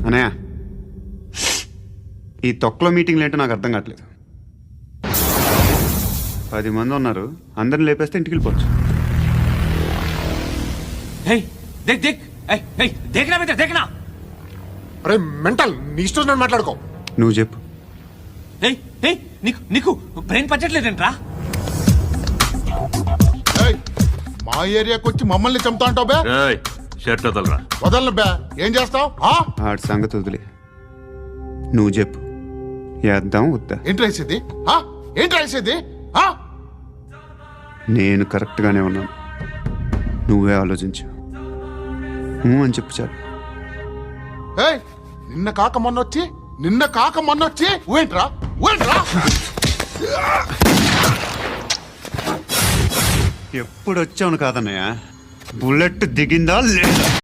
అనయా ఈ తొక్కలో మీటింగ్లు ఏంటో నాకు అర్థం కావట్లేదు. 10 మంది ఉన్నారు, అందరిని లేపేస్తే ఇంటికి వెళ్ళిపోవచ్చు. అరే మెంటల్, నీ ఇష్టం నేను మాట్లాడుకో. నువ్వు చెప్పు. నీకు బ్రెయిన్ పచ్చట్లేదంట్రా? ఏయ్, మా ఏరియాకి వచ్చి మమ్మల్ని చంపుతా అంటావు బే? షర్ట్ వదలరా. వదలను బే. ఏం చేస్తావు? ఆడి సంగతి వదిలే, నువ్వు చెప్పు. వేద్దాం వద్దా? ఏంటి రాసేది? ఏంటి రాసేది? నేను కరెక్ట్గానే ఉన్నాను, నువ్వే ఆలోచించు. అని చెప్పు చాలు. ఏయ్, నిన్న కాక మొన్నొచ్చి ఊయంట్రా. ఎప్పుడు వచ్చావును కాదన్నయ్య, బుల్లెట్ దిగిందా లేదా?